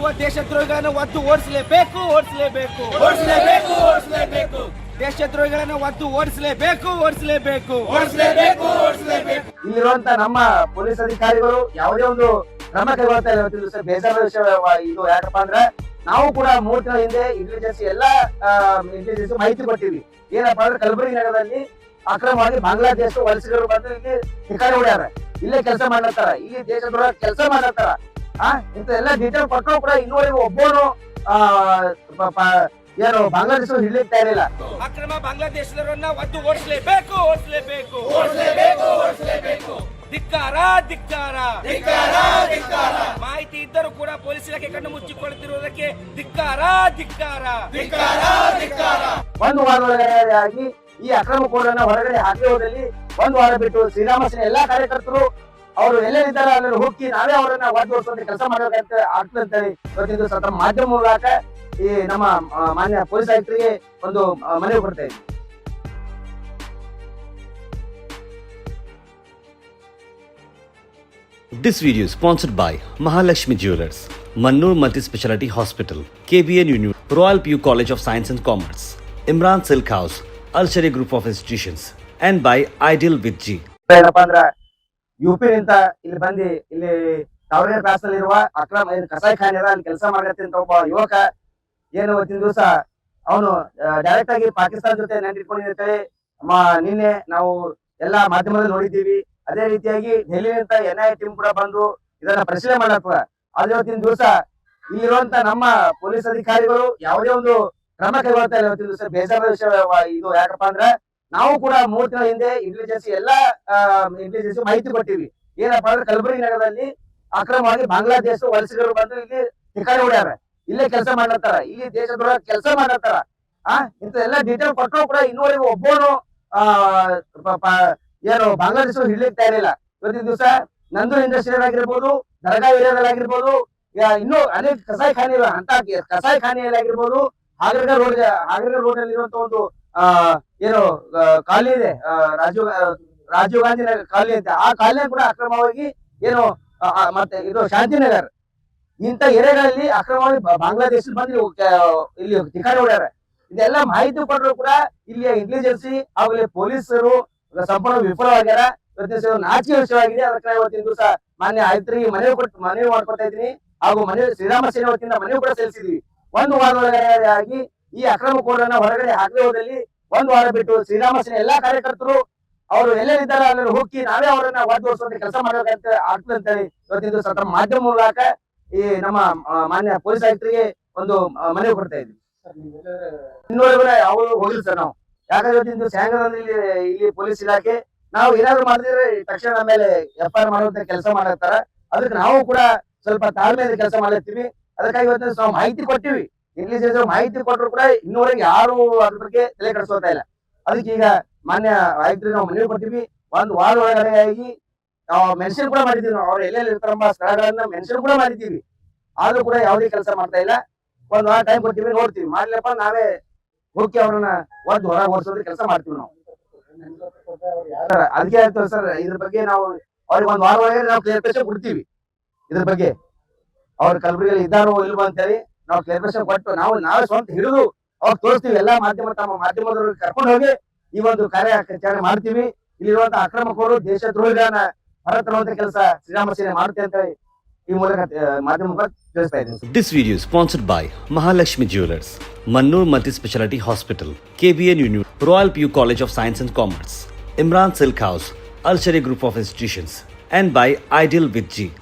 ಮಾಡುತ್ತಿರುವ ದೇಶದ್ರೋಹಿಗಳನ್ನು ಒದ್ದು ಓಡಿಸಲೇಬೇಕು ಓಡಿಸಲೇಬೇಕು ಓಡಿಸಲೇಬೇಕು ಓಡಿಸಲೇಬೇಕು ದೇಶದ್ರೋಹಿಗಳನ್ನು ಒದ್ದು ಓಡಿಸಲೇಬೇಕು ಓಡಿಸಲೇಬೇಕು ಓಡಿಸಲೇಬೇಕು ಓಡಿಸಲೇಬೇಕು. ಇಲ್ಲಿರುವಂತ ನಮ್ಮ ಪೊಲೀಸ್ ಅಧಿಕಾರಿಗಳು ಯಾವುದೇ ಒಂದು ಕ್ರಮ ಕೈಗೊಳ್ತಾ ಇಲ್ಲ. ಇವತ್ತಿನ ದಿವಸ ಬೇಜಾರ ವಿಷಯ ಇದು ಯಾಕಪ್ಪ ಅಂದ್ರೆ ನಾವು ಕೂಡ 3 ತಿಂಗಳ ಹಿಂದೆ ಇಂಟೆಲಿಜೆನ್ಸ್ ಇಂಟೆಲಿಜೆನ್ಸ್ ಮಾಹಿತಿ ಕೊಟ್ಟಿವಿ. ಏನಪ್ಪಾ ಅಂದ್ರೆ ಕಲಬುರಗಿ ನಗರದಲ್ಲಿ ಅಕ್ರಮವಾಗಿ ಬಾಂಗ್ಲಾದೇಶ ವಲಸಿಗರು ಬಂದು ಇಲ್ಲಿ ಠಿಕಾಣಿ ಹೊಡ್ಯಾರ, ಇಲ್ಲೇ ಕೆಲಸ ಮಾಡ್ಲತ್ತಾರ, ಇಲ್ಲಿ ದೇಶದ್ರೋಹ ಕೆಲಸ ಮಾಡ್ಲತ್ತಾರ. ಇಂತ ಎಲ್ಲ ಡೀಟೇಲ್ ಕೊಟ್ಟರು ಕೂಡ ಇನ್ನೂವರೆಗೂ ಒಬ್ಬನು ಏನು ಬಾಂಗ್ಲಾದೇಶ ಹಿಡ್ಲಿಕ್ಕೆ ತಯಾರಿಲ್ಲ. ಅಕ್ರಮ ಬಾಂಗ್ಲಾದೇಶದವರನ್ನ ಒದ್ದು ಓಡಿಸಲೇಬೇಕು ಓಡಿಸಲೇಬೇಕು ಓಡಿಸಲೇಬೇಕು ಓಡಿಸಲೇಬೇಕು. ಧಿಕ್ಕಾರ ಧಿಕ್ಕಾರ ಧಿಕ್ಕಾರ ಧಿಕ್ಕಾರ. ಮಾಹಿತಿ ಇದ್ದರೂ ಕೂಡ ಪೊಲೀಸ್ ಇಲಾಖೆ ಕಣ್ಣು ಮುಚ್ಚಿಕೊಳ್ಳುತ್ತಿರುವುದಕ್ಕೆ ಧಿಕ್ಕಾರ ಧಿಕ್ಕಾರ ಧಿಕ್ಕಾರ ಧಿಕ್ಕಾರ. ಒಂದು ವಾರದೊಳಗಡೆ ಆಗಿ ಈ ಅಕ್ರಮ ಕೋಡನ್ನ ಹೊರಗಡೆ ಹಾಕಿ ಹೋದಲ್ಲಿ 1 ವಾರ ಬಿಟ್ಟು ಶ್ರೀರಾಮ ಸೇನೆ ಎಲ್ಲಾ ಕಾರ್ಯಕರ್ತರು ಅವರು ಎಲ್ಲೆಲ್ಲಿದ್ದಾರೆ ಅಲ್ಲಿ ಹೋಗಿ ನಾವೇ ಅವರನ್ನ ಒದ್ದೋಡಿಸುವಂತ ಕೆಲಸ ಮಾಡಬೇಕಂತ ಆಗ್ತದೆ. ಇವತ್ತಿನ ದಿವಸ ತಮ್ಮ ಮಾಧ್ಯಮ ಮೂಲಕ ಈ ನಮ್ಮ ಮಾನ್ಯ ಪೊಲೀಸ್ ಆಯುಕ್ತರಿಗೆ ಒಂದು ಮನವಿ ಕೊಡ್ತಾ ಇದ್ದೀವಿ. This video is sponsored by Mahalakshmi Jewelers, Mannur Multi-Speciality Hospital, KBN University, Royal PU College of Science and Commerce, Imran Silk House, Al Sharia Group of Institutions, and by Ideal with G. ಏನಪ್ಪಾ ಅಂದ್ರ UP ನಿಂತ ಇಲ್ಲಿ ಬಂದು ಇಲ್ಲಿ ತಾವರೆ class ನಲ್ಲಿ ಇರುವ ಅಕ್ರಮ ಕಸಾಯಿಖಾನೆ ಅಲ್ಲಿ ಕೆಲಸ ಮಾಡತ್ತಂತ ಒಬ್ಬ ಯುವಕ ಏನು ಇವತ್ತಿನ ದಿವಸ ಅವನು ಡೈರೆಕ್ಟ್ ಆಗಿ ಪಾಕಿಸ್ತಾನ ಜೊತೆ ನೆಂಟಿಟ್ಕೊಂಡಿರ್ತೇವೆ. ನಿನ್ನೆ ನಾವು ಎಲ್ಲಾ ಮಾಧ್ಯಮದಲ್ಲಿ ನೋಡಿದ್ದೀವಿ. ಅದೇ ರೀತಿಯಾಗಿ ಡೆಲ್ಲಿನಿಂದ NIA ಟೀಮ್ ಕೂಡ ಬಂದು ಇದನ್ನ ಪರಿಶೀಲನೆ ಮಾಡತ್ತದ. ಆದ್ರೆ ಇವತ್ತಿನ ದಿವಸ ಇಲ್ಲಿರುವಂತ ನಮ್ಮ ಪೊಲೀಸ್ ಅಧಿಕಾರಿಗಳು ಯಾವುದೇ ಒಂದು ಕ್ರಮ ಕೈಗೊಳ್ತಾ ಇಲ್ಲ. ಇವತ್ತಿನ ದಿವಸ ಬೇಜಾರ ವಿಷಯ ಇದು ಯಾಕಪ್ಪ ಅಂದ್ರೆ ನಾವು ಕೂಡ 3 ತಿಂಗಳ ಹಿಂದೆ ಇಂಟೆಲಿಜೆನ್ಸ್ ಮಾಹಿತಿ ಕೊಟ್ಟಿವಿ. ಏನಪ್ಪಾ ಅಂದ್ರೆ ಕಲಬುರಗಿ ನಗರದಲ್ಲಿ ಅಕ್ರಮವಾಗಿ ಬಾಂಗ್ಲಾದೇಶ ವಲಸಿಗರು ಬಂದು ಇಲ್ಲಿ ಠಿಕಾಣಿ ಹೊಡ್ಯಾರ, ಇಲ್ಲೇ ಕೆಲಸ ಮಾಡ್ಲತ್ತಾರ, ಇಲ್ಲಿ ದೇಶದ್ರೋಹ ಕೆಲಸ ಮಾಡ್ಲತ್ತಾರ. ಇಂತ ಎಲ್ಲ ಡೀಟೇಲ್ ಕೊಟ್ಟರು ಕೂಡ ಇನ್ನೂವರೆಗೂ ಒಬ್ಬನು ಏನು ಬಾಂಗ್ಲಾದೇಶ ಹಿಡ್ಲಿಕ್ಕೆ ತಯಾರಿಲ್ಲ. ಇವತ್ತಿನ ದಿವಸ ನಂದೂರ್ ಇಂಡಸ್ಟ್ರಿಯಲ್ ಆಗಿರ್ಬೋದು, ದರ್ಗಾ ಏರಿಯಾದಲ್ಲಿ ಆಗಿರ್ಬೋದು, ಇನ್ನೂ ಅನೇಕ ಕಸಾಯಿಖಾನೆ ಅಂತ ಕಸಾಯಿಖಾನೆಯಲ್ಲಿ ಆಗಿರ್ಬೋದು, ಹಾಗರ್ಗ ರೋಡ್ ಅಲ್ಲಿ ಇರುವಂತ ಒಂದು ಏನು ಕಾಲನಿ ಇದೆ, ರಾಜೀವ್ ಗಾಂಧಿ ಕಾಲನಿ ಅಂತ, ಆ ಕಾಲನಿ ಕೂಡ ಅಕ್ರಮವಾಗಿ ಏನು ಮತ್ತೆ ಇದು ಶಾಂತಿನಗರ್ ಇಂತ ಏರಿಯಾಗಳಲ್ಲಿ ಅಕ್ರಮವಾಗಿ ಬಾಂಗ್ಲಾದೇಶ ಬಂದು ಇಲ್ಲಿ ಠಿಕಾಣಿ ಹೊಡ್ಯಾರ. ಇದೆಲ್ಲ ಮಾಹಿತಿ ಕೊಟ್ಟರು ಕೂಡ ಇಲ್ಲಿಯ ಇಂಟೆಲಿಜೆನ್ಸಿ ಹಾಗೂ ಪೊಲೀಸರು ಸಂಪೂರ್ಣ ವಿಫಲವಾಗ್ಯಾರ. ಇವತ್ತಿನ ನಾಚಿಕೆ ವಿಷಯವಾಗಿದೆ. ಅದಕ್ಕೆ ಇವತ್ತಿನ ದಿವಸ ಮಾನ್ಯ ಆಯುಕ್ತರಿಗೆ ಮನವಿ ಮಾಡ್ಕೊತಾ ಇದ್ದೀನಿ, ಹಾಗೂ ಶ್ರೀರಾಮ ಸೇನೆ ವತಿಯಿಂದ ಮನವಿ ಕೂಡ ಸಲ್ಲಿಸಿದ್ವಿ. 1 ವಾರದೊಳಗಡೆ ಆಗಿ ಈ ಅಕ್ರಮ ಕೋಡನ್ನ ಹೊರಗಡೆ ಹಾಕಿ ಹೋದಲ್ಲಿ 1 ವಾರ ಬಿಟ್ಟು ಶ್ರೀರಾಮ ಸೇನೆ ಎಲ್ಲಾ ಕಾರ್ಯಕರ್ತರು ಅವರು ಎಲ್ಲೆಲ್ಲಿದ್ದಾರೆ ಅಲ್ಲಿ ಹೋಗಿ ನಾವೇ ಅವರನ್ನ ಒದ್ದೋಡಿಸುವಂತ ಕೆಲಸ ಮಾಡಬೇಕಂತ ಆಗ್ತದೆ ಅಂತ ಹೇಳಿ ಇವತ್ತಿನ ದಿವಸ ತಮ್ಮ ಮಾಧ್ಯಮ ಮೂಲಕ ಈ ನಮ್ಮ ಮಾನ್ಯ ಪೊಲೀಸ್ ಆಯುಕ್ತರಿಗೆ ಒಂದು ಮನವಿ ಕೊಡ್ತಾ ಇದ್ವಿ. ಇನ್ನೂವರೆಗೂ ಅವರು ಹೋಗಿಲ್ಲ ಸರ್ ನಾವು. ಯಾಕಂದ್ರೆ ಇವತ್ತಿನ ದಿವಸ ಇಲ್ಲಿ ಪೊಲೀಸ್ ಇಲಾಖೆ ನಾವು ಏನಾದ್ರು ಮಾಡಿದ್ರೆ ತಕ್ಷಣ ಮೇಲೆ FIR ಮಾಡುವಂತ ಕೆಲಸ ಮಾಡತ್ತಾರ. ಅದಕ್ಕೆ ನಾವು ಕೂಡ ಸ್ವಲ್ಪ ತಾಳ್ಮೆಯಿಂದ ಕೆಲಸ ಮಾಡತ್ತೀವಿ. ಅದಕ್ಕಾಗಿ ಇವತ್ತಿನ ನಾವು ಮಾಹಿತಿ ಕೊಟ್ಟಿವಿ. ಇಂಟೆಲಿಜೆನ್ಸ್ ಮಾಹಿತಿ ಕೊಟ್ಟರು ಕೂಡ ಇನ್ನೂವರೆಗೆ ಯಾರು ಅದ್ರ ಬಗ್ಗೆ ತಲೆ ಕೆಡಿಸೋತಾ ಇಲ್ಲ. ಅದಕ್ಕೆ ಈಗ ಮಾನ್ಯ ಆಯುಕ್ತರಿಗೆ ನಾವು ಮನವಿ ಕೊಟ್ಟಿವಿ. 1 ವಾರ ಒಳಗಡೆ ಆಗಿ ನಾವು ಮೆನ್ಷನ್ ಕೂಡ ಮಾಡಿದೀವಿ. ನಾವು ಅವ್ರು ಎಲ್ಲೆಲ್ಲಿ ಇರ್ತಾರಂಬ ಸ್ಥಳಗಳನ್ನ ಮೆನ್ಷನ್ ಕೂಡ ಮಾಡಿದ್ದೀವಿ. ಆದ್ರೂ ಕೂಡ ಯಾವುದೇ ಕೆಲಸ ಮಾಡ್ತಾ ಇಲ್ಲ. 1 ವಾರ ಟೈಮ್ ಕೊಟ್ಟಿವಿ, ನೋಡ್ತೀವಿ. ಮಾಡ್ಲಪ್ಪ ನಾವೇ ಹೋಗಿ ಅವ್ರನ್ನ ಹೊರಗೆ ಓಡಿಸೋದ್ರ ಕೆಲಸ ಮಾಡ್ತೀವಿ ನಾವು. ಅದಕ್ಕೆ ಹೇಳ್ತೇವೆ ಸರ್, ಇದ್ರ ಬಗ್ಗೆ ನಾವು ಅವ್ರಿಗೆ 1 ವಾರ ಒಳಗೆ ನಾವು ಕ್ಲಿಯರ್ಫಿಕೇಶನ್ ಕೊಡ್ತೀವಿ. ಇದ್ರ ಬಗ್ಗೆ ಅವ್ರ ಕಲಬುರಗಿಯಲ್ಲಿ ಇದ್ದಾರೋ ಇಲ್ವೋ ಅಂತೇಳಿ ನಾವು ಕ್ಲಿಯರ್ಫಿಕೇಶನ್ ಕೊಟ್ಟು ನಾವೇ ಸ್ವಂತ ಹಿಡಿದು ಅವ್ರು ತೋರಿಸ್ತೀವಿ. ಎಲ್ಲಾ ತಮ್ಮ ಮಾಧ್ಯಮದವ್ರಿಗೆ ಕರ್ಕೊಂಡು ಹೋಗಿ ಈ ಒಂದು ಕಾರ್ಯಾಚರಣೆ ಮಾಡ್ತೀವಿ. ಇಲ್ಲಿರುವಂತಹ ಅಕ್ರಮಕೋರು ದೇಶದ್ರೋಹಿಗಳನ್ನ ಹೊರತರುವಂತ ಕೆಲಸ ಶ್ರೀರಾಮ ಸೇನೆ ಮಾಡುತ್ತೆ ಅಂತ ಈ ಮೂಲಕ ಮಾಧ್ಯಮ ತಿಳಿಸ್ತಾ ಇದ್ದೀನಿ. This video is sponsored by Mahalakshmi Jewelers, Mannur Multi-Speciality Hospital, KBN University, Royal PU College of Science and Commerce, Imran Silk House, Al Sharia Group of Institutions, and by Ideal with G.